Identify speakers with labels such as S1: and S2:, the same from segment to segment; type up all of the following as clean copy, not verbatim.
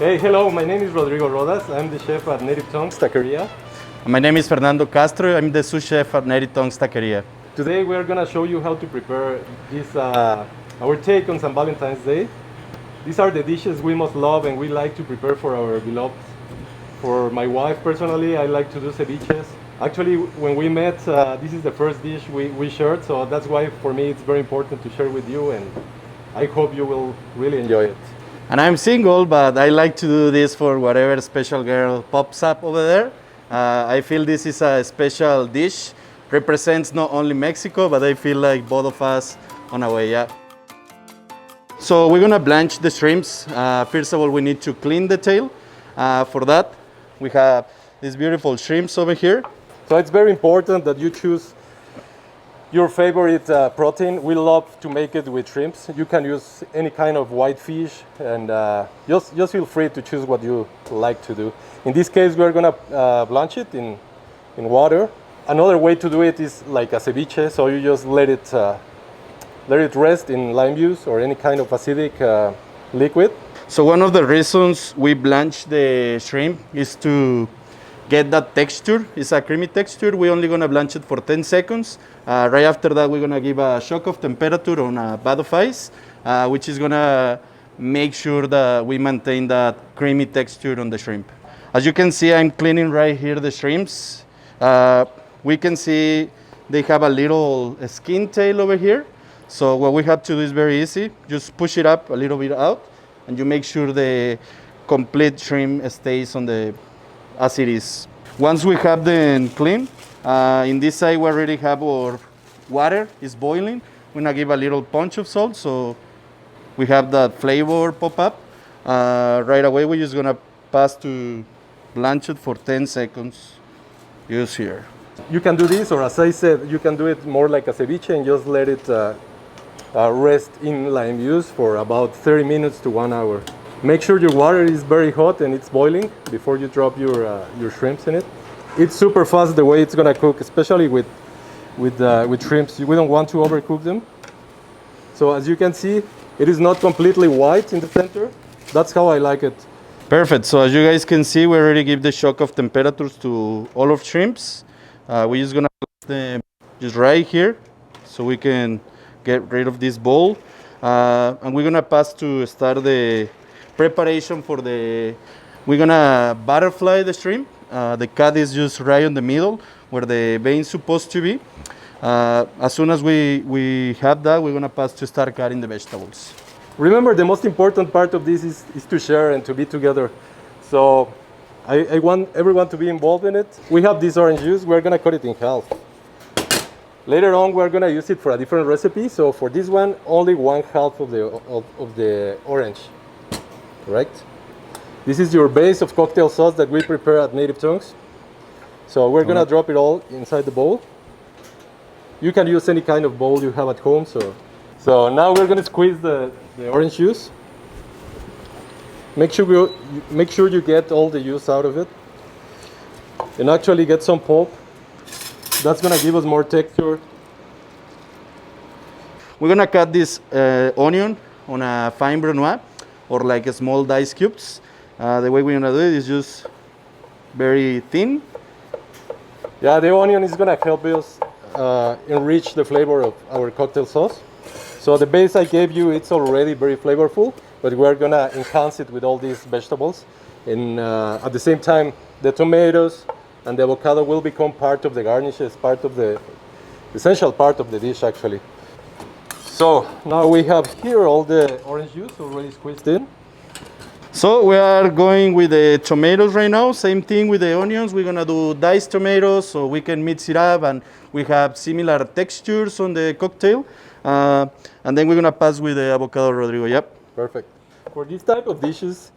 S1: Hey, hello, my name is Rodrigo Rodas. I'm the chef at Native Tongues Taqueria.
S2: My name is Fernando Castro. I'm the sous chef at Native Tongues Taqueria.
S1: Today we're gonna show you how to prepare this, our take on St. Valentine's Day. These are the dishes we most love and we like to prepare for our beloved. For my wife personally, I like to do ceviches. Actually, when we met, this is the first dish we shared, so that's why for me it's very important to share with you, and I hope you will really enjoy it.
S2: And I'm single, but I like to do this for whatever special girl pops up over there. I feel this is a special dish, represents not only Mexico, but I feel like both of us on our way, yeah. So we're gonna blanch the shrimps. First of all, we need to clean the tail. For that, we have these beautiful shrimps over here.
S1: So it's very important that you choose your favorite protein. We love to make it with shrimps. You can use any kind of white fish, and just feel free to choose what you like to do. In this case, we're gonna blanch it in water. Another way to do it is like a ceviche. So you just let it rest in lime juice or any kind of acidic liquid.
S2: So one of the reasons we blanch the shrimp is to get that texture. It's a creamy texture. We're only gonna blanch it for 10 seconds. Right after that, we're gonna give a shock of temperature on a bath of ice, which is gonna make sure that we maintain that creamy texture on the shrimp. As you can see, I'm cleaning right here the shrimps. We can see they have a little skin tail over here. So what we have to do is very easy. Just push it up a little bit out, and you make sure the complete shrimp stays on the as it is. Once we have them clean, in this side we already have our water is boiling. We're gonna give a little punch of salt so we have that flavor pop up. Right away we're just gonna pass to blanch it for 10 seconds. Use here.
S1: You can do this, or as I said, you can do it more like a ceviche and just let it rest in lime juice for about 30 minutes to 1 hour. Make sure your water is very hot and it's boiling before you drop your shrimps in it. It's super fast the way it's gonna cook, especially with shrimps. We don't want to overcook them. So as you can see, it is not completely white in the center. That's how I like it.
S2: Perfect. So as you guys can see, we already give the shock of temperatures to all of shrimps. We're just gonna put them just right here so we can get rid of this bowl. And we're gonna pass to start the preparation for we're gonna butterfly the shrimp. The cut is just right in the middle where the vein's supposed to be. As soon as we have that, we're gonna pass to start cutting the vegetables.
S1: Remember, the most important part of this is to share and to be together. So I want everyone to be involved in it. We have this orange juice. We're gonna cut it in half. Later on, we're gonna use it for a different recipe. So for this one, only 1/2 of the orange. Correct? This is your base of cocktail sauce that we prepare at Native Tongues. So we're gonna drop it all inside the bowl. You can use any kind of bowl you have at home. So now we're gonna squeeze the orange juice. Make sure you get all the juice out of it, and actually get some pulp. That's gonna give us more texture.
S2: We're gonna cut this onion on a fine brunoise, or like a small dice cubes. The way we're gonna do it is just very thin.
S1: Yeah, the onion is gonna help us enrich the flavor of our cocktail sauce. So the base I gave you, it's already very flavorful, but we're gonna enhance it with all these vegetables. And at the same time, the tomatoes and the avocado will become part of the garnishes, part of the essential part of the dish actually. So now we have here all the orange juice already squeezed in.
S2: So we are going with the tomatoes right now. Same thing with the onions. We're gonna do diced tomatoes so we can mix it up and we have similar textures on the cocktail. And then we're gonna pass with the avocado, Rodrigo. Yep.
S1: Perfect. For this type of dishes,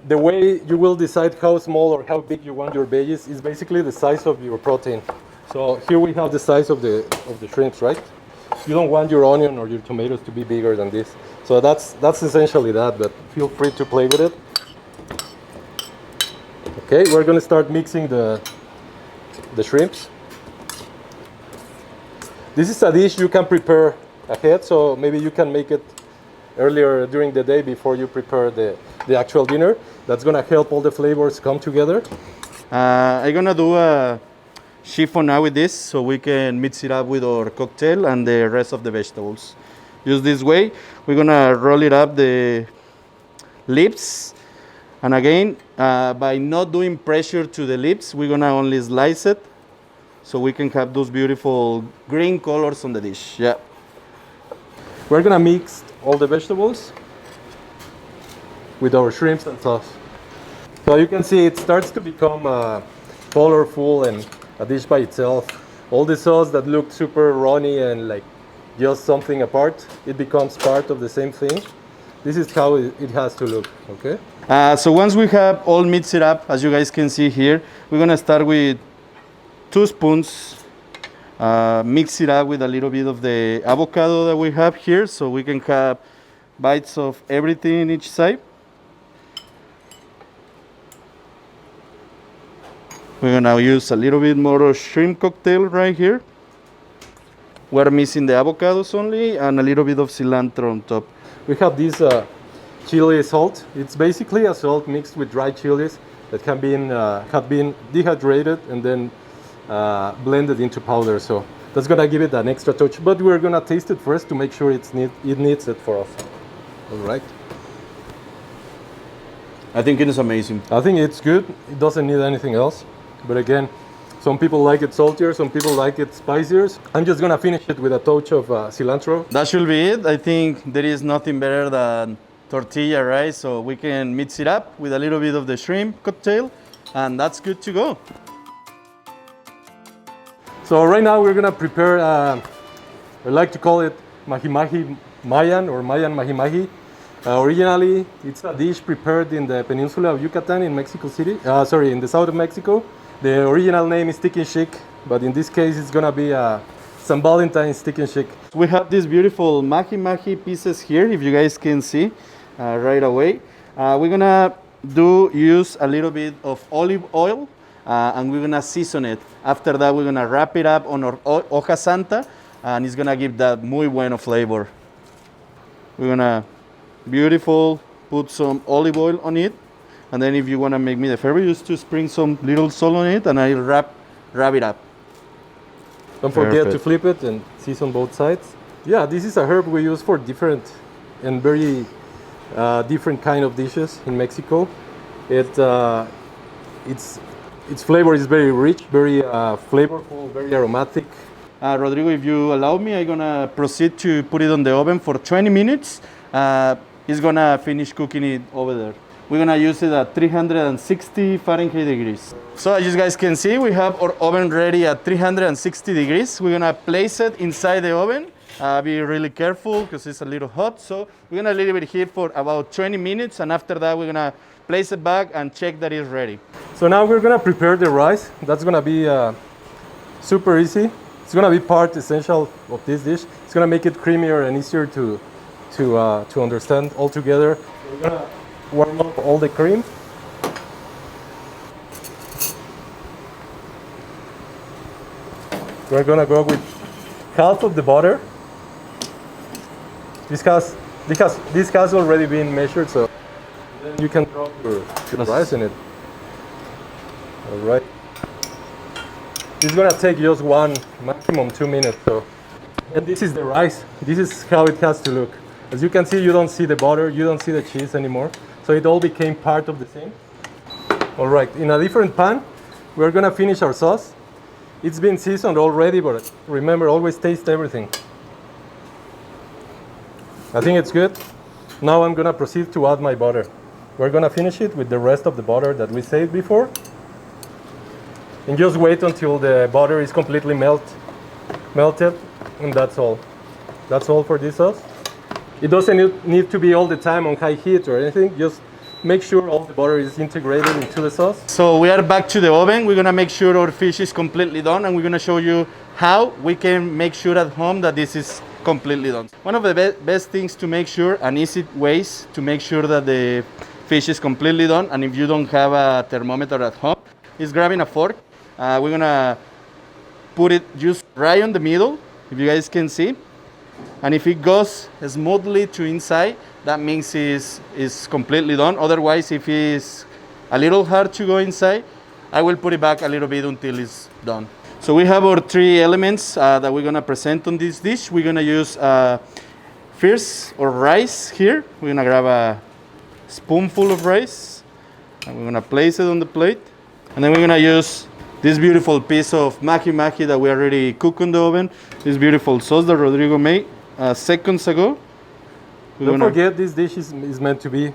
S1: the way you will decide how small or how big you want your veggies is basically the size of your protein. So here we have the size of the shrimps, right? You don't want your onion or your tomatoes to be bigger than this. So that's essentially that, but feel free to play with it. Okay, we're gonna start mixing the shrimps. This is a dish you can prepare ahead, so maybe you can make it earlier during the day before you prepare the actual dinner. That's gonna help all the flavors come together.
S2: I'm gonna do a chiffon now with this so we can mix it up with our cocktail and the rest of the vegetables. Just this way, we're gonna roll it up the lips. And again, by not doing pressure to the lips, we're gonna only slice it so we can have those beautiful green colors on the dish. Yeah.
S1: We're gonna mix all the vegetables with our shrimps and sauce. So you can see it starts to become colorful and a dish by itself. All the sauce that looked super runny and like just something apart, it becomes part of the same thing. This is how it has to look, okay?
S2: So once we have all mixed it up, as you guys can see here, we're gonna start with 2 spoons, mix it up with a little bit of the avocado that we have here so we can have bites of everything in each side. We're gonna use a little bit more of shrimp cocktail right here. We're missing the avocados only and a little bit of cilantro on top.
S1: We have this chili salt. It's basically a salt mixed with dried chilies that have been dehydrated and then blended into powder. So that's gonna give it an extra touch. But we're gonna taste it first to make sure it needs it for us. All right.
S2: I think it is amazing.
S1: I think it's good. It doesn't need anything else. But again, some people like it saltier, some people like it spicier. I'm just gonna finish it with a touch of cilantro.
S2: That should be it. I think there is nothing better than tortilla, right? So we can mix it up with a little bit of the shrimp cocktail, and that's good to go.
S1: So right now we're gonna prepare, I like to call it mahi mahi Mayan or Mayan mahi mahi. Originally, it's a dish prepared in the peninsula of Yucatan in Mexico City. In the south of Mexico. The original name is stick and shake, but in this case it's gonna be some Valentine stick and shake.
S2: We have these beautiful mahi mahi pieces here, if you guys can see right away. We're gonna use a little bit of olive oil and we're gonna season it. After that, we're gonna wrap it up on our hoja santa and it's gonna give that muy bueno flavor. We're gonna put some olive oil on it. And then if you want to make me the favor, just to sprinkle some little salt on it and I'll wrap it up.
S1: Don't forget to flip it and season both sides. Yeah, this is a herb we use for different and very different kind of dishes in Mexico. Its flavor is very rich, very flavorful, very aromatic.
S2: Rodrigo, if you allow me, I'm gonna proceed to put it on the oven for 20 minutes. It's gonna finish cooking it over there. We're gonna use it at 360 Fahrenheit degrees. So as you guys can see, we have our oven ready at 360 degrees. We're gonna place it inside the oven. Be really careful because it's a little hot. So we're gonna leave it here for about 20 minutes and after that we're gonna place it back and check that it's ready.
S1: So now we're gonna prepare the rice. That's gonna be super easy. It's gonna be part essential of this dish. It's gonna make it creamier and easier to understand all together. We're gonna warm up all the cream. We're gonna go with half of the butter. This has already been measured, so then you can drop your rice in it. All right. It's gonna take just maximum 2 minutes. So, and this is the rice. This is how it has to look. As you can see, you don't see the butter, you don't see the cheese anymore. So it all became part of the same. All right, in a different pan, we're gonna finish our sauce. It's been seasoned already, but remember, always taste everything. I think it's good. Now I'm gonna proceed to add my butter. We're gonna finish it with the rest of the butter that we saved before. And just wait until the butter is completely melted, and that's all. That's all for this sauce. It doesn't need to be all the time on high heat or anything. Just make sure all the butter is integrated into the sauce.
S2: So we are back to the oven. We're gonna make sure our fish is completely done and we're gonna show you how we can make sure at home that this is completely done. One of the best things to make sure, and easy ways to make sure that the fish is completely done, and if you don't have a thermometer at home, is grabbing a fork. We're gonna put it just right on the middle, if you guys can see. And if it goes smoothly to inside, that means it's completely done. Otherwise, if it's a little hard to go inside, I will put it back a little bit until it's done. So we have our three elements that we're gonna present on this dish. We're gonna use first our rice here. We're gonna grab a spoonful of rice and we're gonna place it on the plate. And then we're gonna use this beautiful piece of mahi-mahi that we already cooked in the oven. This beautiful sauce that Rodrigo made seconds ago.
S1: Don't forget, this dish is meant to be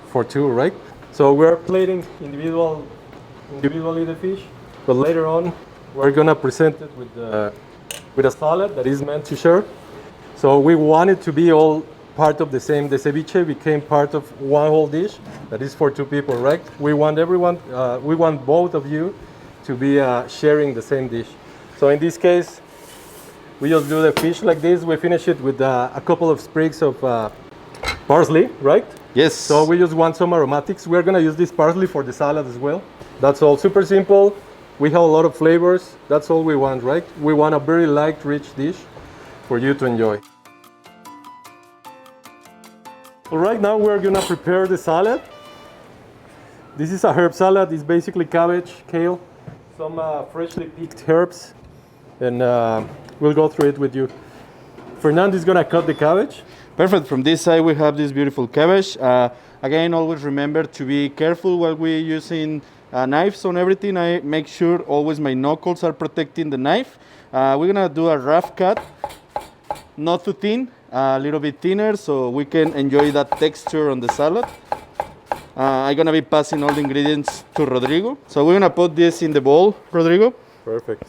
S1: for two, right? So we're plating individually the fish, but later on we're gonna present it with a salad that is meant to share. So we want it to be all part of the same. The ceviche became part of one whole dish that is for two people, right? We want everyone, we want both of you to be sharing the same dish. So in this case, we just do the fish like this. We finish it with a couple of sprigs of parsley, right?
S2: Yes.
S1: So we just want some aromatics. We're gonna use this parsley for the salad as well. That's all, super simple. We have a lot of flavors. That's all we want, right? We want a very light, rich dish for you to enjoy. All right, now we're gonna prepare the salad. This is a herb salad. It's basically cabbage, kale, some freshly picked herbs, and we'll go through it with you. Fernando is gonna cut the cabbage.
S2: Perfect. From this side, we have this beautiful cabbage. Again, always remember to be careful while we're using knives on everything. I make sure always my knuckles are protecting the knife. We're gonna do a rough cut, not too thin, a little bit thinner, so we can enjoy that texture on the salad. I'm gonna be passing all the ingredients to Rodrigo. So we're gonna put this in the bowl, Rodrigo.
S1: Perfect.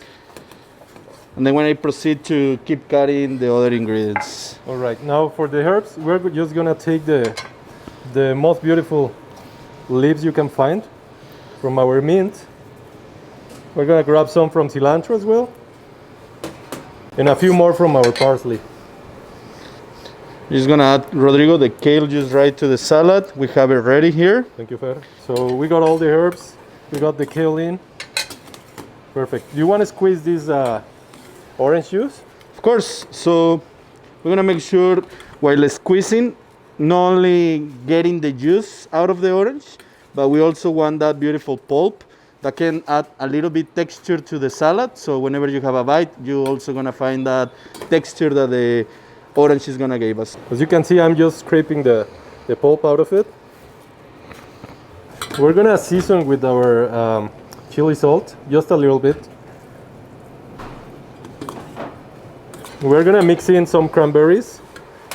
S2: And then when I proceed to keep cutting the other ingredients.
S1: All right, now for the herbs, we're just gonna take the most beautiful leaves you can find from our mint. We're gonna grab some from cilantro as well, and a few more from our parsley.
S2: Just gonna add, Rodrigo, the kale just right to the salad. We have it ready here.
S1: Thank you, Fer. So we got all the herbs. We got the kale in. Perfect. Do you want to squeeze this orange juice?
S2: Of course. So we're gonna make sure while squeezing, not only getting the juice out of the orange, but we also want that beautiful pulp that can add a little bit texture to the salad. So whenever you have a bite, you're also gonna find that texture that the orange is gonna give us.
S1: As you can see, I'm just scraping the pulp out of it. We're gonna season with our chili salt, just a little bit. We're gonna mix in some cranberries,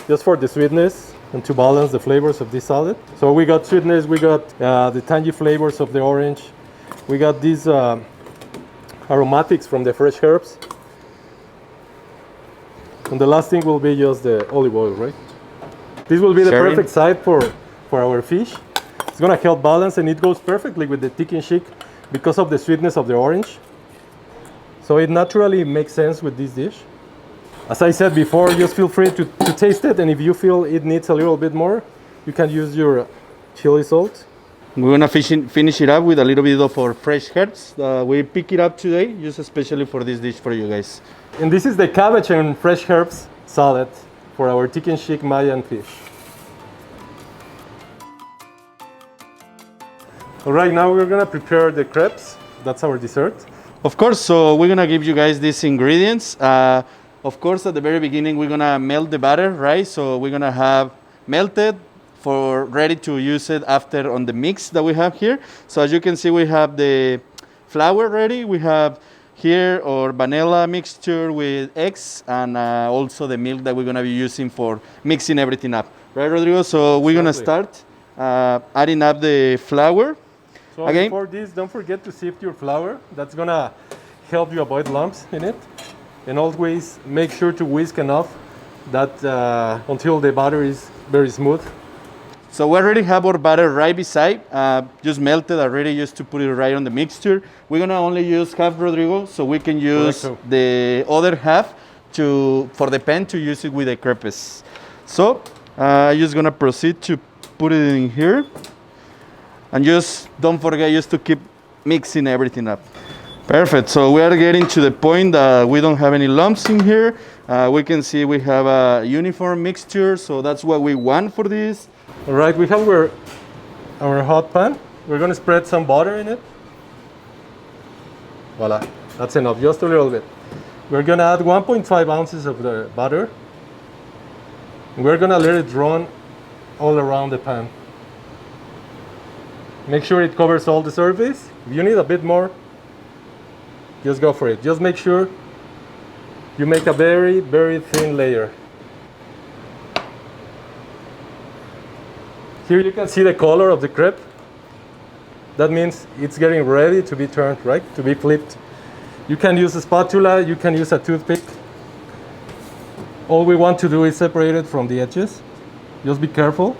S1: just for the sweetness and to balance the flavors of this salad. So we got sweetness, we got the tangy flavors of the orange. We got these aromatics from the fresh herbs. And the last thing will be just the olive oil, right? This will be the perfect side for our fish. It's gonna help balance, and it goes perfectly with the chicken chick because of the sweetness of the orange. So it naturally makes sense with this dish. As I said before, just feel free to taste it, and if you feel it needs a little bit more, you can use your chili salt.
S2: We're gonna finish it up with a little bit of our fresh herbs. We pick it up today, just especially for this dish for you guys.
S1: And this is the cabbage and fresh herbs salad for our chicken chick Mayan fish. All right, now we're gonna prepare the crepes. That's our dessert.
S2: Of course, so we're gonna give you guys these ingredients. Of course, at the very beginning, we're gonna melt the batter, right? So we're gonna have melted for ready to use it after on the mix that we have here. So as you can see, we have the flour ready. We have here our vanilla mixture with eggs and also the milk that we're gonna be using for mixing everything up. Right, Rodrigo? So we're gonna start adding up the flour.
S1: So before this, don't forget to sift your flour. That's gonna help you avoid lumps in it. And always make sure to whisk enough that until the batter is very smooth.
S2: So we already have our batter right beside, just melted already, just to put it right on the mixture. We're gonna only use half, Rodrigo, so we can use the other half for the pan to use it with the crepes. So I'm just gonna proceed to put it in here. And just don't forget just to keep mixing everything up. Perfect. So we are getting to the point that we don't have any lumps in here. We can see we have a uniform mixture, so that's what we want for this.
S1: All right, we have our hot pan. We're gonna spread some butter in it. Voila, that's enough, just a little bit. We're gonna add 1.5 ounces of the butter. We're gonna let it run all around the pan. Make sure it covers all the surface. If you need a bit more, just go for it. Just make sure you make a very, very thin layer. Here you can see the color of the crepe. That means it's getting ready to be turned, right? To be flipped. You can use a spatula, you can use a toothpick. All we want to do is separate it from the edges. Just be careful.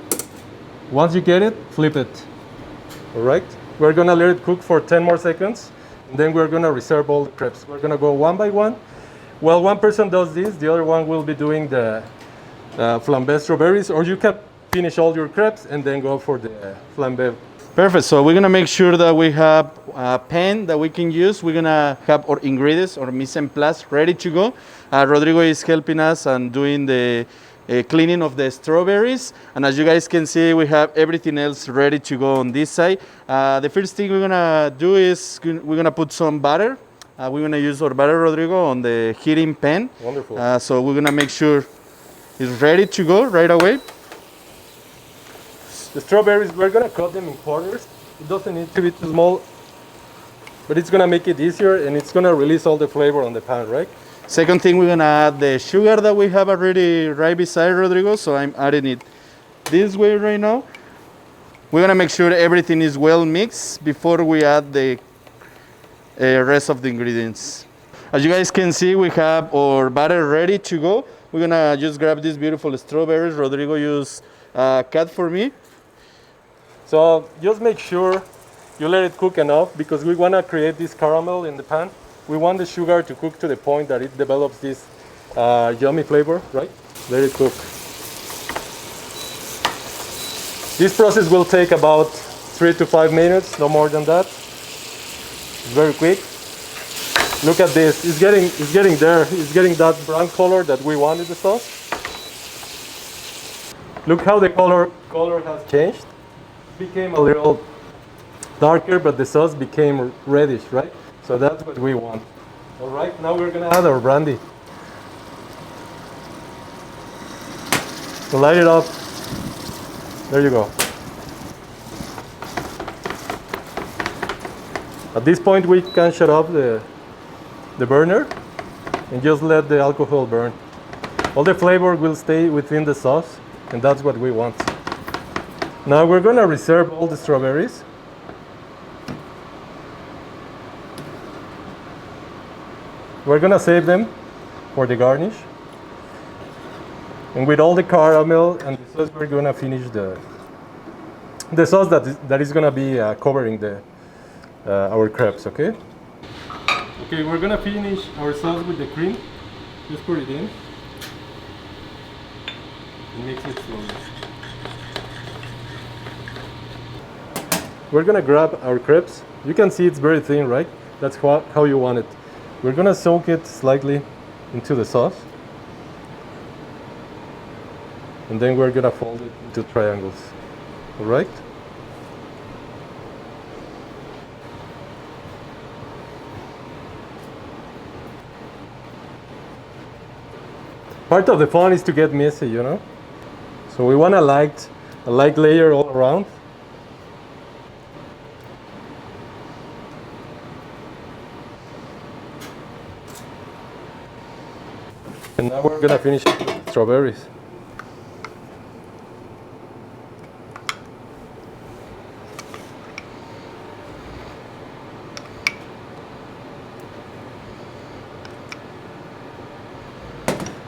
S1: Once you get it, flip it. All right? We're gonna let it cook for 10 more seconds. And then we're gonna reserve all the crepes. We're gonna go one by one. While one person does this, the other one will be doing the flambé strawberries, or you can finish all your crepes and then go for the flambé.
S2: Perfect. So we're gonna make sure that we have a pan that we can use. We're gonna have our ingredients or mise en place ready to go. Rodrigo is helping us and doing the cleaning of the strawberries. And as you guys can see, we have everything else ready to go on this side. The first thing we're gonna do is we're gonna put some butter. We're gonna use our butter, Rodrigo, on the heating pan.
S1: Wonderful.
S2: So we're gonna make sure it's ready to go right away.
S1: The strawberries, we're gonna cut them in quarters. It doesn't need to be too small, but it's gonna make it easier and it's gonna release all the flavor on the pan, right?
S2: Second thing, we're gonna add the sugar that we have already right beside Rodrigo, so I'm adding it this way right now. We're gonna make sure everything is well mixed before we add the rest of the ingredients. As you guys can see, we have our batter ready to go. We're gonna just grab these beautiful strawberries. Rodrigo used cut for me.
S1: So just make sure you let it cook enough because we wanna create this caramel in the pan. We want the sugar to cook to the point that it develops this yummy flavor, right? Let it cook. This process will take about 3 to 5 minutes, no more than that. It's very quick. Look at this, it's getting there. It's getting that brown color that we want in the sauce. Look how the color has changed. It became a little darker, but the sauce became reddish, right? So that's what we want. All right, now we're gonna add our brandy. So light it up. There you go. At this point, we can shut off the burner and just let the alcohol burn. All the flavor will stay within the sauce, and that's what we want. Now we're gonna reserve all the strawberries. We're gonna save them for the garnish. And with all the caramel and the sauce, we're gonna finish the sauce that is gonna be covering our crepes, okay? Okay, we're gonna finish our sauce with the cream. Just put it in. And mix it slowly. We're gonna grab our crepes. You can see it's very thin, right? That's how you want it. We're gonna soak it slightly into the sauce. And then we're gonna fold it into triangles. All right? Part of the fun is to get messy, you know? So we want a light layer all around. And now we're gonna finish it with strawberries.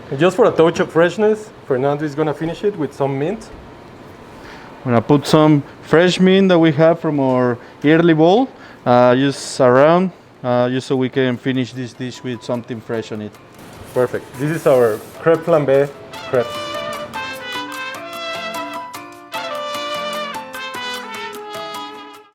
S1: And just for a touch of freshness, Fernando is gonna finish it with some mint.
S2: I'm gonna put some fresh mint that we have from our yearly bowl, just around, just so we can finish this dish with something fresh on it.
S1: Perfect. This is our crepe flambé crepes.